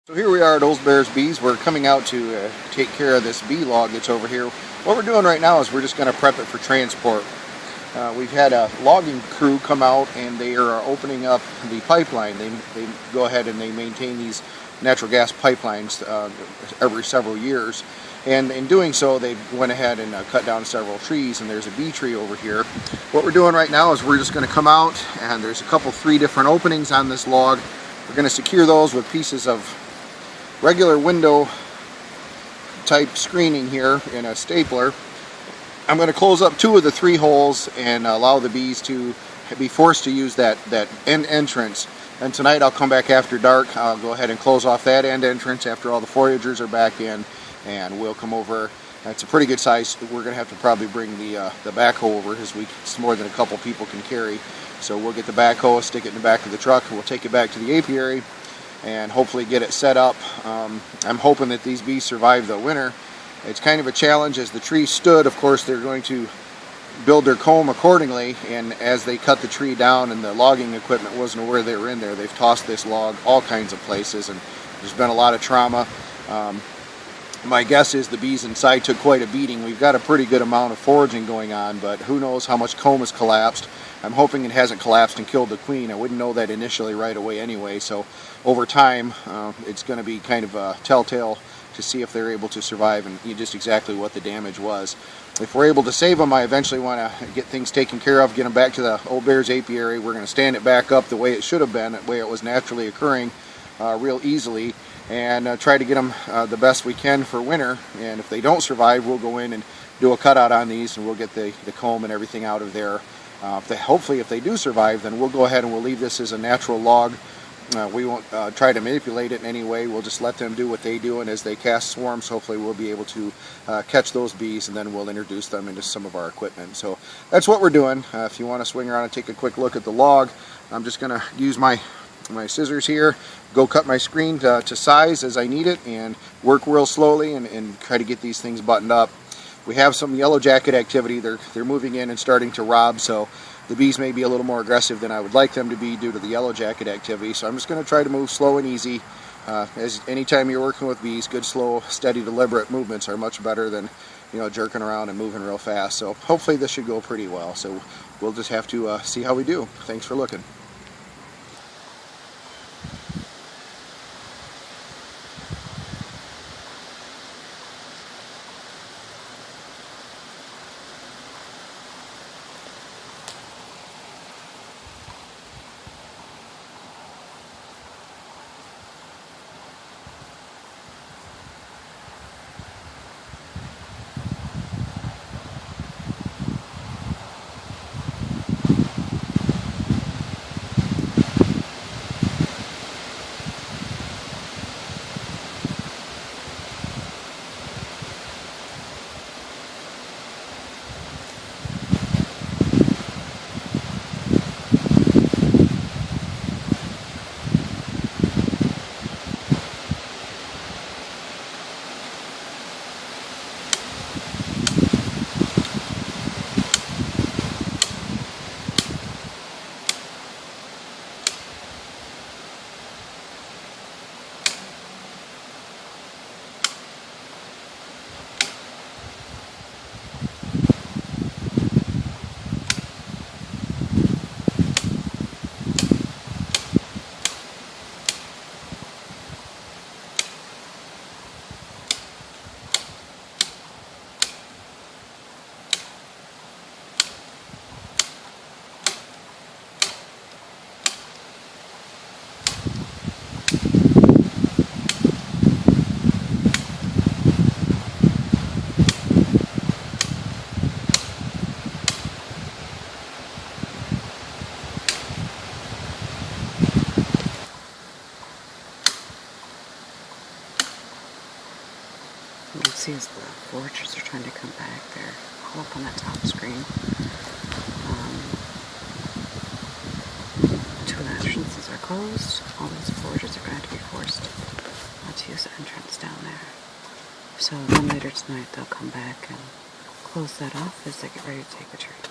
So here we are at Old Bear's Bees. We're coming out to take care of this bee log that's over here. What we're doing right now is we're just going to prep it for transport. We've had a logging crew come out and they are opening up the pipeline. They go ahead and they maintain these natural gas pipelines every several years. And in doing so, they went ahead and cut down several trees, and there's a bee tree over here. What we're doing right now is we're just going to come out, and there's three different openings on this log. We're going to secure those with pieces of regular window type screening here in a stapler. I'm going to close up 2 of the 3 holes and allow the bees to be forced to use that end entrance. And tonight I'll come back after dark. I'll go ahead and close off that end entrance after all the foragers are back in, and we'll come over. It's a pretty good size. We're going to have to probably bring the backhoe over, as it's more than a couple people can carry. So we'll get the backhoe, stick it in the back of the truck, and we'll take it back to the apiary and hopefully get it set up. I'm hoping that these bees survive the winter. It's kind of a challenge. As the tree stood, of course, they're going to build their comb accordingly, and as they cut the tree down and the logging equipment wasn't aware they were in there, they've tossed this log all kinds of places, and there's been a lot of trauma. My guess is the bees inside took quite a beating. We've got a pretty good amount of foraging going on, but who knows how much comb has collapsed. I'm hoping it hasn't collapsed and killed the queen. I wouldn't know that initially right away anyway, so over time it's going to be kind of a telltale to see if they're able to survive and just exactly what the damage was. If we're able to save them, I eventually want to get things taken care of, get them back to the Old Bear's apiary. We're going to stand it back up the way it should have been, the way it was naturally occurring, real easily, and try to get them the best we can for winter. And if they don't survive, we'll go in and do a cutout on these, and we'll get the comb and everything out of there. Hopefully if they do survive, then we'll go ahead and we'll leave this as a natural log. We won't try to manipulate it in any way. We'll just let them do what they do, and as they cast swarms, hopefully we'll be able to catch those bees, and then we'll introduce them into some of our equipment. So that's what we're doing. If you want to swing around and take a quick look at the log, I'm just going to use my scissors here, go cut my screen to size as I need it, and work real slowly and try to get these things buttoned up. We have some yellow jacket activity. They're moving in and starting to rob, so the bees may be a little more aggressive than I would like them to be due to the yellow jacket activity. So I'm just going to try to move slow and easy. As anytime you're working with bees, good, slow, steady, deliberate movements are much better than jerking around and moving real fast. So hopefully this should go pretty well. So we'll just have to see how we do. Thanks for looking. You can see as the foragers are trying to come back, they're all up on that top screen. 2 of the entrances are closed. All those foragers are going to be forced to use the entrance down there. So then later tonight they'll come back and close that off as they get ready to take the tree.